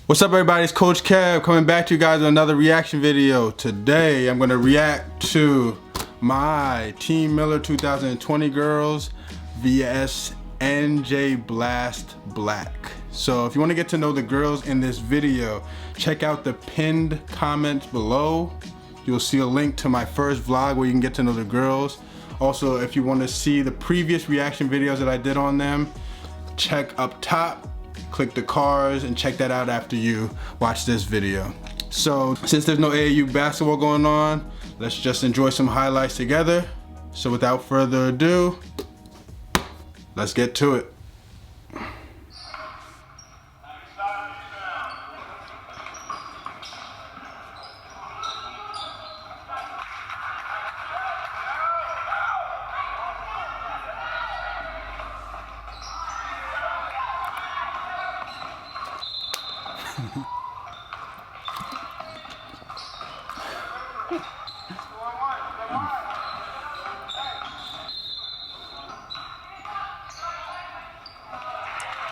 What's up everybody, it's Coach Kev coming back to you guys with another reaction video. Today I'm going to react to my Team Miller 2020 girls vs NJ Blast Black. So if you want to get to know the girls in this video, check out the pinned comments below. You'll see a link to my first vlog where you can get to know the girls. Also, if you want to see the previous reaction videos that I did on them, check up top. Click the cards and check that out after you watch this video. So since there's no AAU basketball going on, let's just enjoy some highlights together. So without further ado, let's get to it.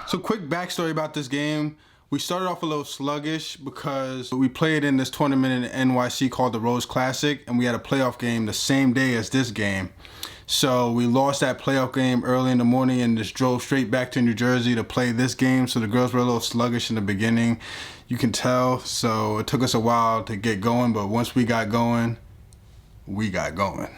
So quick backstory about this game. We started off a little sluggish because we played in this tournament in NYC called the Rose Classic, and we had a playoff game the same day as this game. So we lost that playoff game early in the morning and just drove straight back to New Jersey to play this game. So the girls were a little sluggish in the beginning, you can tell. So it took us a while to get going, but once we got going, we got going.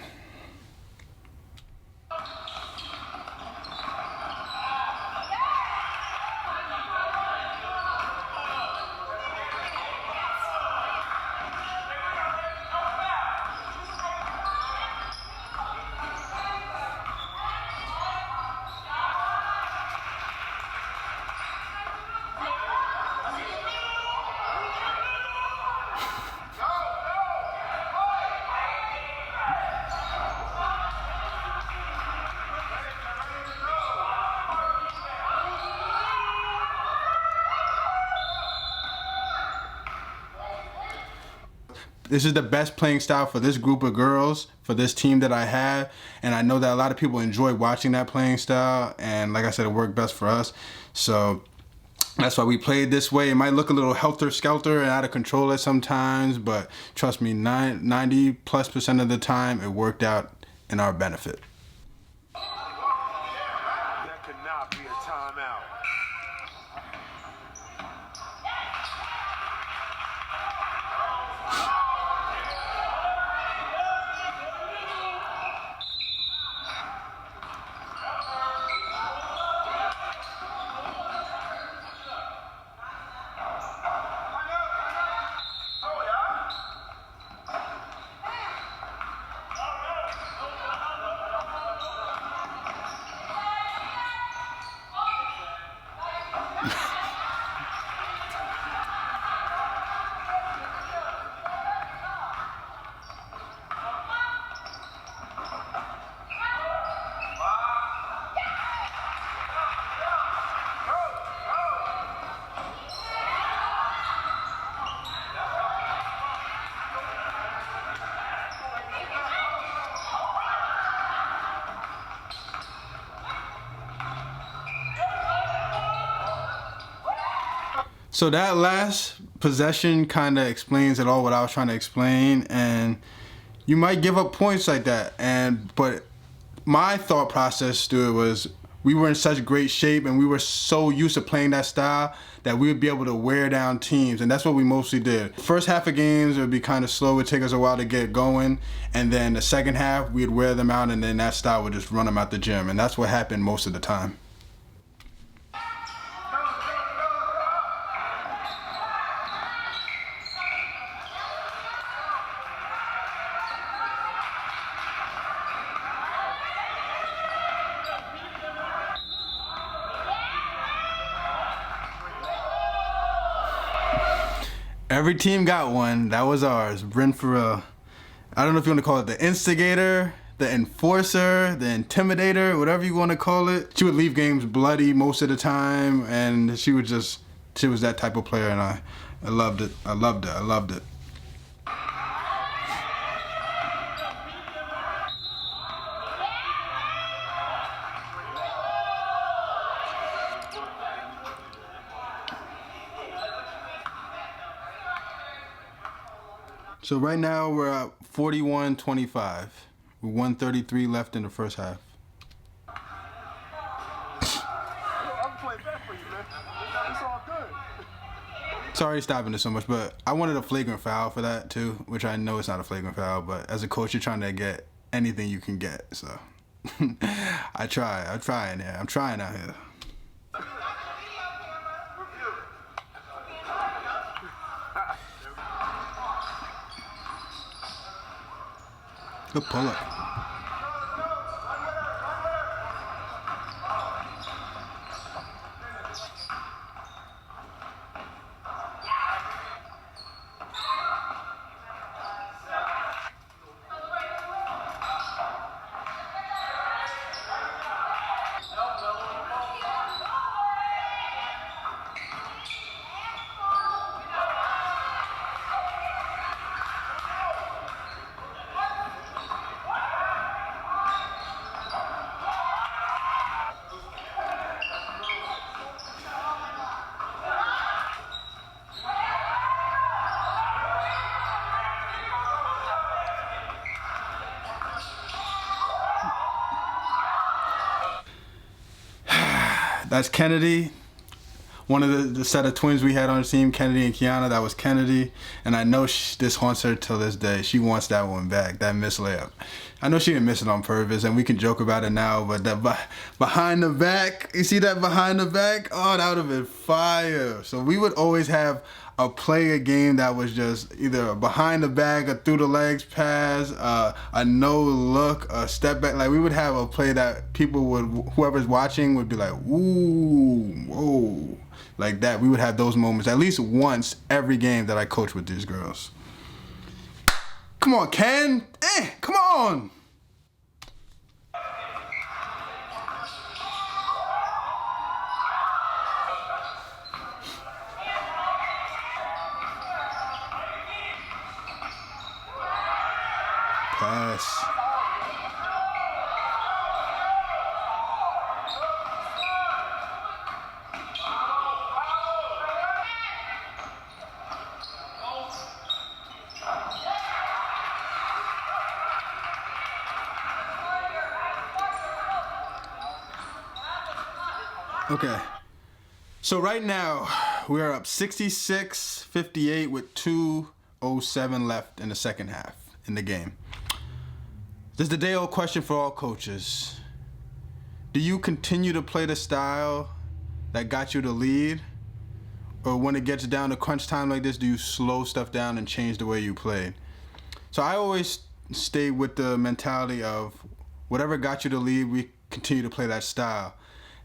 This is the best playing style for this group of girls, for this team that I have, and I know that a lot of people enjoy watching that playing style, and like I said, it worked best for us. So that's why we played this way. It might look a little helter-skelter and out of control at sometimes, but trust me, 90+% of the time, it worked out in our benefit. That could not be a timeout. So that last possession kind of explains it all, what I was trying to explain, and you might give up points like that. But my thought process to it was we were in such great shape and we were so used to playing that style that we would be able to wear down teams, and that's what we mostly did. First half of games it would be kind of slow, it would take us a while to get going, and then the second half we'd wear them out, and then that style would just run them out the gym, and that's what happened most of the time. Every team got one. That was ours. Bryn Farrell. I don't know if you want to call it the instigator, the enforcer, the intimidator, whatever you want to call it. She would leave games bloody most of the time, and she was that type of player, and I loved it. I loved it. I loved it. So right now we're at 41-25. With 133 left in the first half. I'm playing back for you, man. It's all good. Sorry stopping it so much, but I wanted a flagrant foul for that too, which I know it's not a flagrant foul, but as a coach, you're trying to get anything you can get, so. I'm trying out here. Good pull up. That's Kennedy. One of the set of twins we had on the team, Kennedy and Kiana, that was Kennedy. And I know this haunts her till this day. She wants that one back, that missed layup. I know she didn't miss it on purpose, and we can joke about it now, but that behind the back, you see that behind the back? Oh, that would have been fire. So we would always have a play a game that was just either a behind the back, a through the legs pass, a no look, a step back. Like we would have a play that people would, whoever's watching would be like, ooh, whoa. Like that. We would have those moments at least once every game that I coach with these girls. Come on, Ken. Come on. Pass. Okay, so right now we're up 66-58 with 2:07 left in the second half in the game. This is the day-old question for all coaches. Do you continue to play the style that got you the lead? Or when it gets down to crunch time like this, do you slow stuff down and change the way you play? So I always stay with the mentality of whatever got you the lead, we continue to play that style.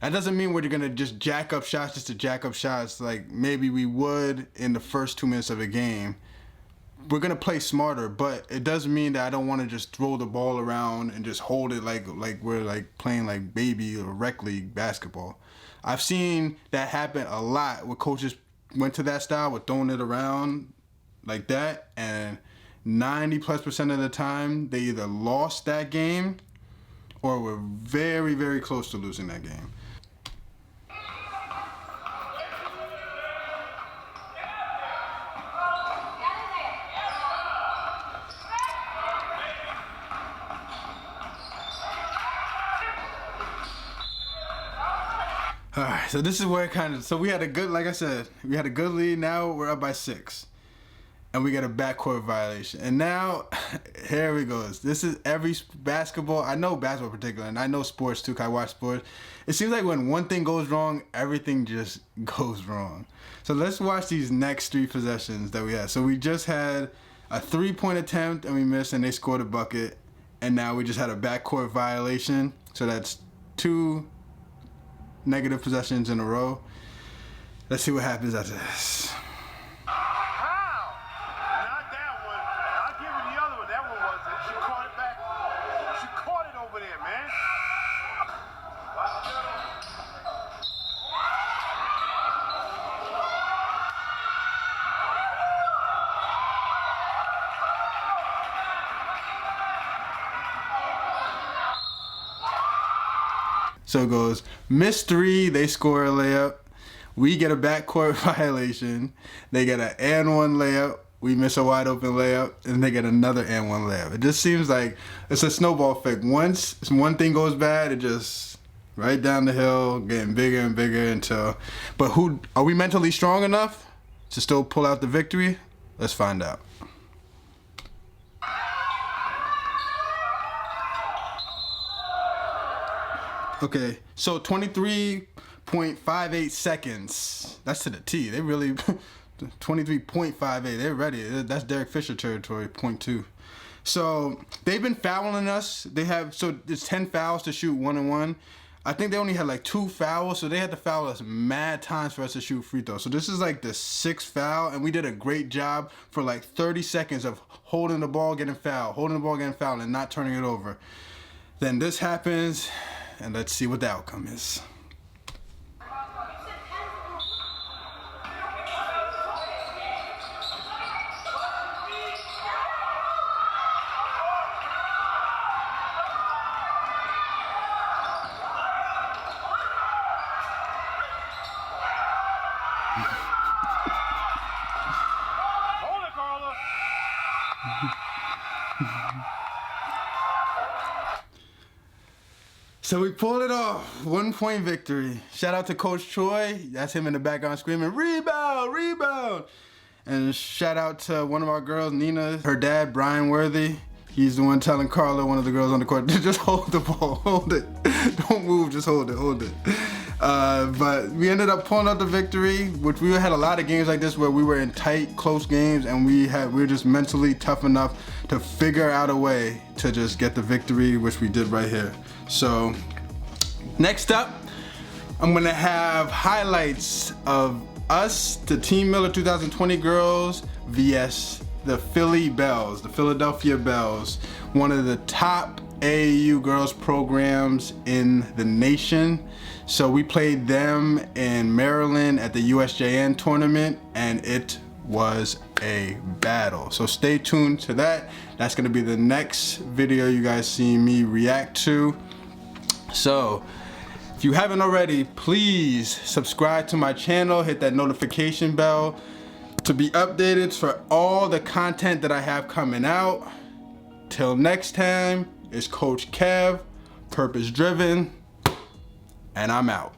That doesn't mean we're gonna just jack up shots just to jack up shots like maybe we would in the first 2 minutes of a game. We're gonna play smarter, but it does mean that I don't want to just throw the ball around and just hold it like we're like playing like baby or rec league basketball. I've seen that happen a lot where coaches went to that style with throwing it around like that, and 90+% of the time they either lost that game or were very, very close to losing that game. All right, so this is where it kind of, so we had a good, like I said, we had a good lead. Now we're up by 6. And we get a backcourt violation. And now, here we go. This is every basketball. I know basketball in particular, and I know sports too, 'cause I watch sports. It seems like when one thing goes wrong, everything just goes wrong. So let's watch these next 3 possessions that we had. So we just had a 3-point attempt, and we missed, and they scored a bucket. And now we just had a backcourt violation. So that's 2 negative possessions in a row. Let's see what happens after this. So it goes, miss 3, they score a layup. We get a backcourt violation. They get an and 1 layup. we miss a wide open layup, and they get another and one layup. It just seems like it's a snowball effect. Once one thing goes bad, it just right down the hill, getting bigger and bigger until. But who are we mentally strong enough to still pull out the victory? Let's find out. Okay, so 23.58 seconds. That's to the T. They really 23.58. They're ready. That's Derek Fisher territory. 0.2. So they've been fouling us. So it's 10 fouls to shoot 1-on-1. I think they only had like 2 fouls, so they had to foul us mad times for us to shoot free throws. So this is like the 6th foul, and we did a great job for like 30 seconds of holding the ball, getting fouled, and not turning it over. Then this happens, and let's see what the outcome is. Hold it, Carla. So we pulled it off. 1-point victory. Shout out to Coach Troy. That's him in the background screaming, rebound, rebound. And shout out to one of our girls, Nina. Her dad, Brian Worthy. He's the one telling Carla, one of the girls on the court, to just hold the ball, hold it. Don't move, just hold it, hold it. But we ended up pulling out the victory, which we had a lot of games like this where we were in tight, close games, and we were just mentally tough enough to figure out a way to just get the victory, which we did right here. So next up, I'm gonna have highlights of us, the Team Miller 2020 girls, vs the Philly Bells, the Philadelphia Bells, one of the top AAU girls programs in the nation. So we played them in Maryland at the USJN tournament, and it was a battle. So stay tuned to that. That's gonna be the next video you guys see me react to. So if you haven't already, please subscribe to my channel, hit that notification bell to be updated for all the content that I have coming out. Till next time, it's Coach Kev, Purpose Driven, and I'm out.